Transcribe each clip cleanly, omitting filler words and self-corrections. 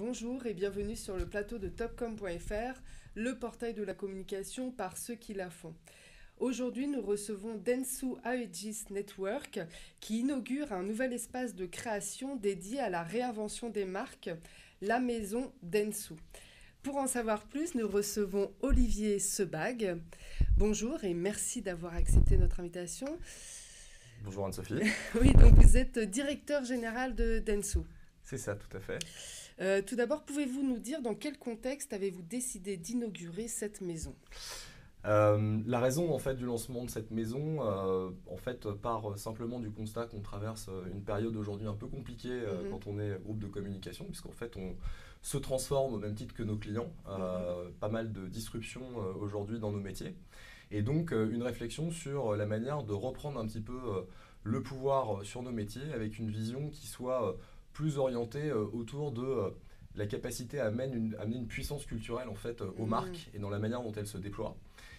Bonjour et bienvenue sur le plateau de Topcom.fr, le portail de la communication par ceux qui la font. Aujourd'hui, nous recevons Dentsu Aegis Network qui inaugure un nouvel espace de création dédié à la réinvention des marques, la maison Dentsu. Pour en savoir plus, nous recevons Olivier Sebag. Bonjour et merci d'avoir accepté notre invitation. Bonjour Anne-Sophie. Oui, donc vous êtes directeur général de Dentsu. C'est ça, tout à fait. Tout d'abord, pouvez-vous nous dire dans quel contexte avez-vous décidé d'inaugurer cette maison ? La raison en fait du lancement de cette maison part simplement du constat qu'on traverse une période aujourd'hui un peu compliquée quand on est groupe de communication, puisqu'en fait on se transforme au même titre que nos clients, pas mal de disruptions aujourd'hui dans nos métiers, et donc une réflexion sur la manière de reprendre un petit peu le pouvoir sur nos métiers avec une vision qui soit plus orientée autour de la capacité à amener une puissance culturelle en fait aux marques et dans la manière dont elles se déploient.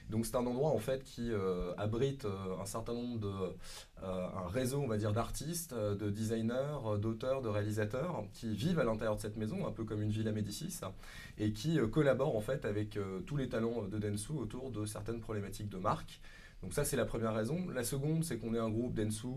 Donc c'est un endroit en fait qui abrite un certain nombre un réseau on va dire d'artistes, de designers, d'auteurs, de réalisateurs qui vivent à l'intérieur de cette maison, un peu comme une Villa Médicis, et qui collaborent en fait avec tous les talents de Dentsu autour de certaines problématiques de marque. Donc ça c'est la première raison. La seconde c'est qu'on est un groupe Dentsu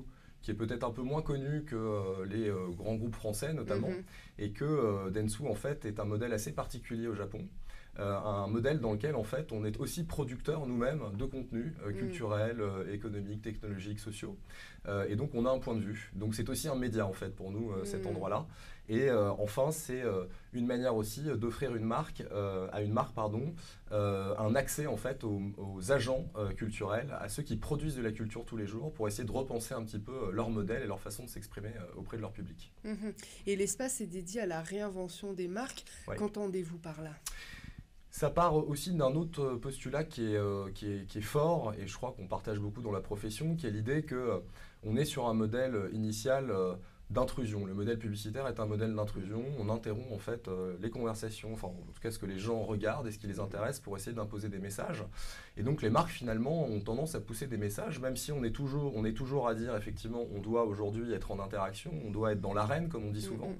qui est peut-être un peu moins connu que les grands groupes français notamment, et que Dentsu en fait est un modèle assez particulier au Japon, un modèle dans lequel en fait on est aussi producteur nous-mêmes de contenus culturels, économiques, technologiques, sociaux, et donc on a un point de vue. Donc c'est aussi un média en fait pour nous cet endroit-là. Et enfin c'est une manière aussi d'offrir à une marque un accès en fait aux agents culturels, à ceux qui produisent de la culture tous les jours, pour essayer de repenser un petit peu leur modèle et leur façon de s'exprimer auprès de leur public. Et l'espace est dédié à la réinvention des marques. Ouais. Qu'entendez-vous par là ? Ça part aussi d'un autre postulat qui est fort, et je crois qu'on partage beaucoup dans la profession, qui est l'idée qu'on est sur un modèle initial d'intrusion. Le modèle publicitaire est un modèle d'intrusion. On interrompt en fait les conversations, enfin en tout cas ce que les gens regardent et ce qui les intéresse, pour essayer d'imposer des messages. Et donc les marques finalement ont tendance à pousser des messages, même si on est toujours à dire effectivement on doit aujourd'hui être en interaction, on doit être dans l'arène comme on dit souvent.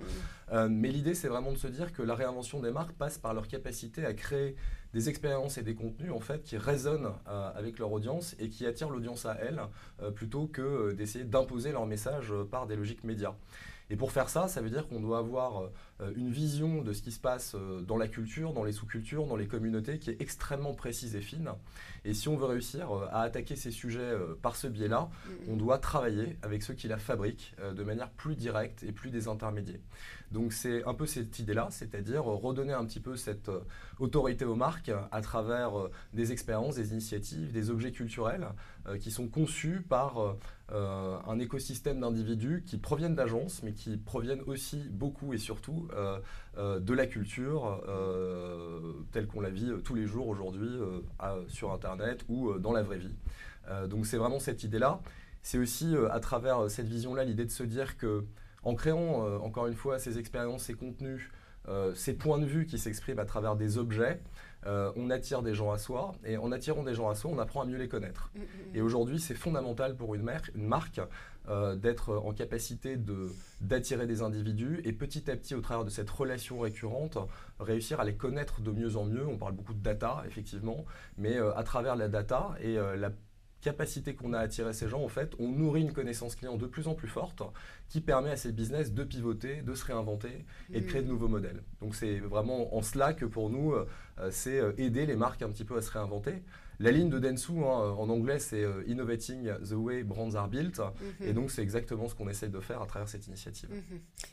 Mais l'idée c'est vraiment de se dire que la réinvention des marques passe par leur capacité à créer des expériences et des contenus en fait qui résonnent avec leur audience et qui attirent l'audience à elles, plutôt que d'essayer d'imposer leur message par des logiques médias. Et pour faire ça, ça veut dire qu'on doit avoir une vision de ce qui se passe dans la culture, dans les sous-cultures, dans les communautés, qui est extrêmement précise et fine. Et si on veut réussir à attaquer ces sujets par ce biais-là, on doit travailler avec ceux qui la fabriquent de manière plus directe et plus désintermédiée. Donc c'est un peu cette idée-là, c'est-à-dire redonner un petit peu cette autorité aux marques à travers des expériences, des initiatives, des objets culturels qui sont conçus par un écosystème d'individus qui proviennent d'agences, mais qui proviennent aussi beaucoup et surtout de la culture telle qu'on la vit tous les jours aujourd'hui sur Internet ou dans la vraie vie. Donc c'est vraiment cette idée-là. C'est aussi à travers cette vision-là l'idée de se dire que en créant encore une fois ces expériences, ces contenus, ces points de vue qui s'expriment à travers des objets, on attire des gens à soi, et en attirant des gens à soi, on apprend à mieux les connaître. Et aujourd'hui, c'est fondamental pour une marque d'être en capacité d'attirer des individus et petit à petit, au travers de cette relation récurrente, réussir à les connaître de mieux en mieux. On parle beaucoup de data, effectivement, mais à travers la data et la capacité qu'on a à attirer ces gens, en fait, on nourrit une connaissance client de plus en plus forte qui permet à ces business de pivoter, de se réinventer et de créer de nouveaux modèles. Donc c'est vraiment en cela que pour nous, c'est aider les marques un petit peu à se réinventer. La ligne de Dentsu, en anglais, c'est « Innovating the way brands are built ». Et donc c'est exactement ce qu'on essaie de faire à travers cette initiative.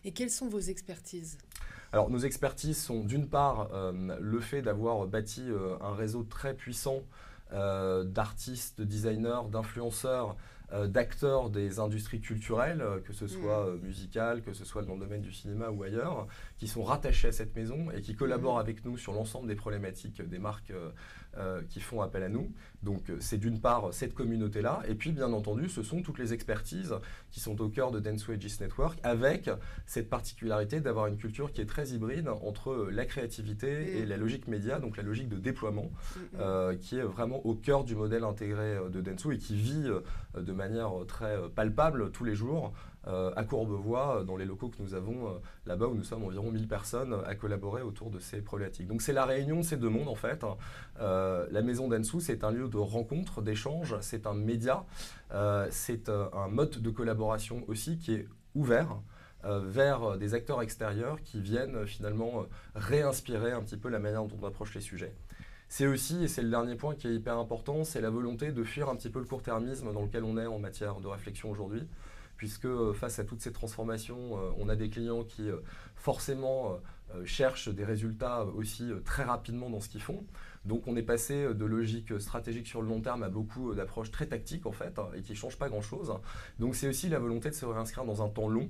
Et quelles sont vos expertises ? Alors nos expertises sont d'une part le fait d'avoir bâti un réseau très puissant d'artistes, de designers, d'influenceurs, d'acteurs des industries culturelles, que ce soit musicales, que ce soit dans le domaine du cinéma ou ailleurs, qui sont rattachés à cette maison et qui collaborent avec nous sur l'ensemble des problématiques des marques qui font appel à nous. Donc c'est d'une part cette communauté-là, et puis bien entendu ce sont toutes les expertises qui sont au cœur de Dentsu Aegis Network, avec cette particularité d'avoir une culture qui est très hybride entre la créativité et la logique média, donc la logique de déploiement, qui est vraiment au cœur du modèle intégré de Dentsu et qui vit de manière très palpable tous les jours à Courbevoie, dans les locaux que nous avons là-bas, où nous sommes environ 1000 personnes à collaborer autour de ces problématiques. Donc c'est la réunion de ces deux mondes en fait. La maison Dentsu, c'est un lieu de rencontre, d'échange, c'est un média, c'est un mode de collaboration aussi qui est ouvert vers des acteurs extérieurs qui viennent finalement réinspirer un petit peu la manière dont on approche les sujets. C'est aussi, et c'est le dernier point qui est hyper important, c'est la volonté de fuir un petit peu le court-termisme dans lequel on est en matière de réflexion aujourd'hui, puisque face à toutes ces transformations, on a des clients qui forcément cherchent des résultats aussi très rapidement dans ce qu'ils font. Donc on est passé de logique stratégique sur le long terme à beaucoup d'approches très tactiques en fait, et qui ne changent pas grand-chose. Donc c'est aussi la volonté de se réinscrire dans un temps long,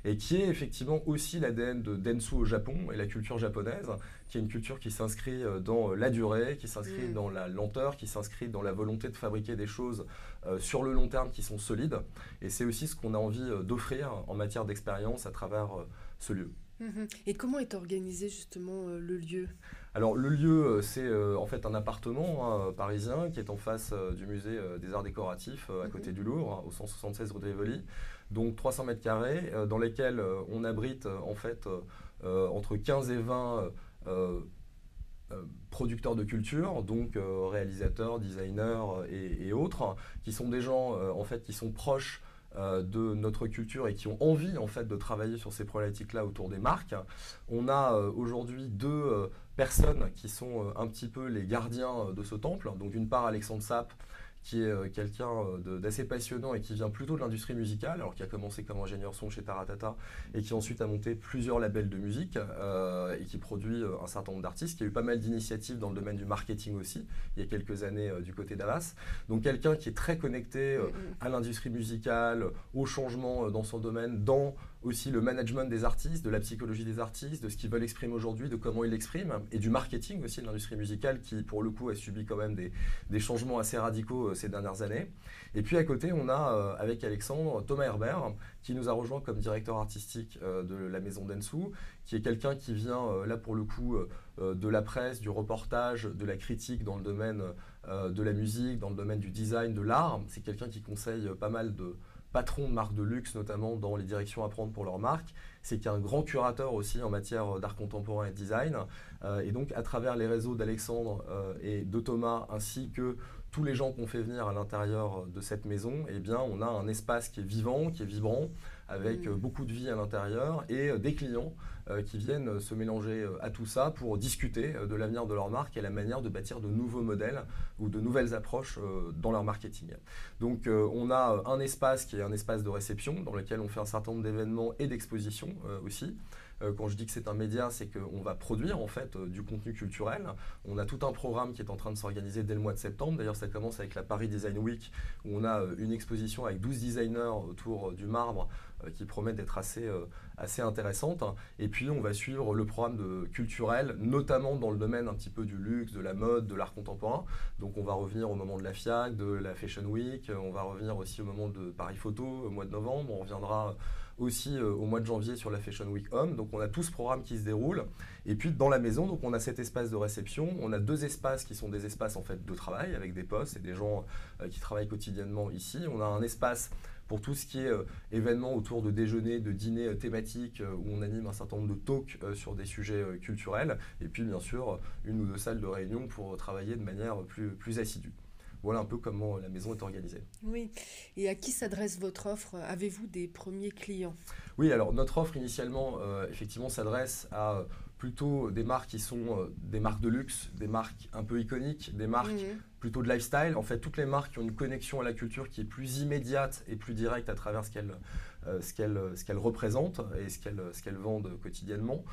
et qui est effectivement aussi l'ADN de Dentsu au Japon et la culture japonaise, qui est une culture qui s'inscrit dans la durée, qui s'inscrit dans la lenteur, qui s'inscrit dans la volonté de fabriquer des choses sur le long terme qui sont solides. Et c'est aussi ce qu'on a envie d'offrir en matière d'expérience à travers ce lieu. Et comment est organisé justement le lieu? Alors le lieu, c'est en fait un appartement parisien qui est en face du musée des Arts Décoratifs à côté du Louvre, au 176 rue de Rivoli. Donc 300 mètres carrés dans lesquels on abrite en fait entre 15 et 20 producteurs de culture, donc réalisateurs, designers et autres, qui sont des gens en fait qui sont proches de notre culture et qui ont envie en fait de travailler sur ces problématiques-là autour des marques. On a aujourd'hui deux personnes qui sont un petit peu les gardiens de ce temple. Donc d'une part Alexandre Sapp, qui est quelqu'un d'assez passionnant et qui vient plutôt de l'industrie musicale, alors qui a commencé comme ingénieur son chez Taratata et qui ensuite a monté plusieurs labels de musique et qui produit un certain nombre d'artistes, qui a eu pas mal d'initiatives dans le domaine du marketing aussi, il y a quelques années du côté d'Avas. Donc quelqu'un qui est très connecté à l'industrie musicale, au changement dans son domaine, dans aussi le management des artistes, de la psychologie des artistes, de ce qu'ils veulent exprimer aujourd'hui, de comment ils l'expriment, et du marketing aussi de l'industrie musicale qui, pour le coup, a subi quand même des changements assez radicaux ces dernières années. Et puis à côté, on a avec Alexandre Thomas Herbert, qui nous a rejoint comme directeur artistique de la maison Dentsu, qui est quelqu'un qui vient là pour le coup de la presse, du reportage, de la critique dans le domaine de la musique, dans le domaine du design, de l'art. C'est quelqu'un qui conseille pas mal de patrons de marques de luxe, notamment dans les directions à prendre pour leur marque. C'est qu'il y a un grand curateur aussi en matière d'art contemporain et de design. Et donc, à travers les réseaux d'Alexandre et de Thomas, ainsi que tous les gens qu'on fait venir à l'intérieur de cette maison, eh bien, on a un espace qui est vivant, qui est vibrant, avec beaucoup de vie à l'intérieur et des clients qui viennent se mélanger à tout ça pour discuter de l'avenir de leur marque et la manière de bâtir de nouveaux modèles ou de nouvelles approches dans leur marketing. Donc on a un espace qui est un espace de réception dans lequel on fait un certain nombre d'événements et d'expositions aussi. Quand je dis que c'est un média, c'est qu'on va produire en fait du contenu culturel. On a tout un programme qui est en train de s'organiser dès le mois de septembre. D'ailleurs, ça commence avec la Paris Design Week, où on a une exposition avec 12 designers autour du marbre qui promet d'être assez intéressante. Et puis, on va suivre le programme culturel, notamment dans le domaine un petit peu du luxe, de la mode, de l'art contemporain. Donc, on va revenir au moment de la FIAC, de la Fashion Week. On va revenir aussi au moment de Paris Photo, au mois de novembre. On reviendra aussi au mois de janvier sur la Fashion Week Homme. Donc on a tout ce programme qui se déroule. Et puis dans la maison, donc on a cet espace de réception. On a deux espaces qui sont des espaces en fait de travail avec des postes et des gens qui travaillent quotidiennement ici. On a un espace pour tout ce qui est événements autour de déjeuners, de dîners thématiques où on anime un certain nombre de talks sur des sujets culturels. Et puis bien sûr une ou deux salles de réunion pour travailler de manière plus assidue. Voilà un peu comment la maison est organisée. Oui. Et à qui s'adresse votre offre? Avez-vous des premiers clients? Oui, alors notre offre initialement, effectivement, s'adresse à plutôt des marques qui sont des marques de luxe, des marques un peu iconiques, des marques plutôt de lifestyle. En fait, toutes les marques qui ont une connexion à la culture qui est plus immédiate et plus directe à travers ce qu'elles représentent et ce qu'elles vendent quotidiennement.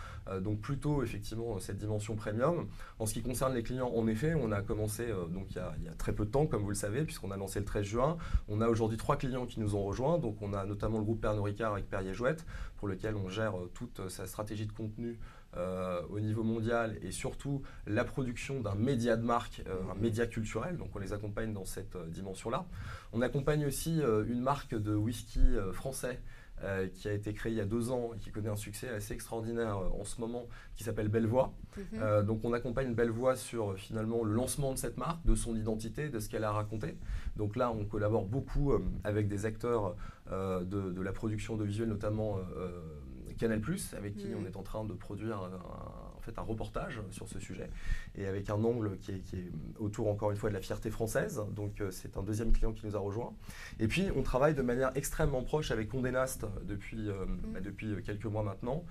Donc plutôt effectivement cette dimension premium. En ce qui concerne les clients, en effet, on a commencé donc il y a très peu de temps, comme vous le savez, puisqu'on a lancé le 13 juin. On a aujourd'hui 3 clients qui nous ont rejoints. Donc on a notamment le groupe Pernod Ricard avec Perrier Jouette, pour lequel on gère toute sa stratégie de contenu au niveau mondial et surtout la production d'un média de marque, un média culturel. Donc on les accompagne dans cette dimension-là. On accompagne aussi une marque de whisky français qui a été créé il y a 2 ans et qui connaît un succès assez extraordinaire en ce moment, qui s'appelle Bellevoix. Donc on accompagne Bellevoix sur finalement le lancement de cette marque, de son identité, de ce qu'elle a raconté. Donc là, on collabore beaucoup avec des acteurs de la production audiovisuelle, notamment Canal+, avec qui on est en train de produire en fait un reportage sur ce sujet, et avec un angle qui est autour, encore une fois, de la fierté française. Donc c'est un deuxième client qui nous a rejoint. Et puis on travaille de manière extrêmement proche avec Condé Nast depuis quelques mois maintenant,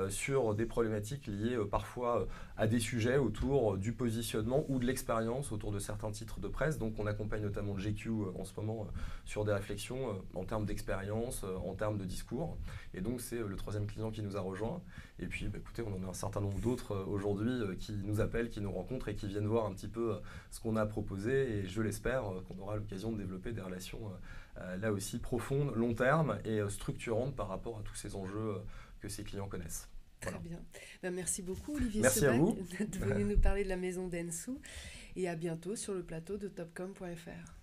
sur des problématiques liées parfois à des sujets autour du positionnement ou de l'expérience autour de certains titres de presse. Donc on accompagne notamment GQ en ce moment sur des réflexions en termes d'expérience, en termes de discours. Et donc c'est le troisième client qui nous a rejoint. Et puis écoutez, on en a un certain nombre d'autres aujourd'hui qui nous appellent, qui nous rencontrent et qui viennent voir un petit peu ce qu'on a proposé. Et je l'espère qu'on aura l'occasion de développer des relations là aussi profondes, long terme et structurantes par rapport à tous ces enjeux que ces clients connaissent. Très bien. Merci beaucoup Olivier Merci à vous d'être venu nous parler de la maison Dentsu, et à bientôt sur le plateau de Topcom.fr.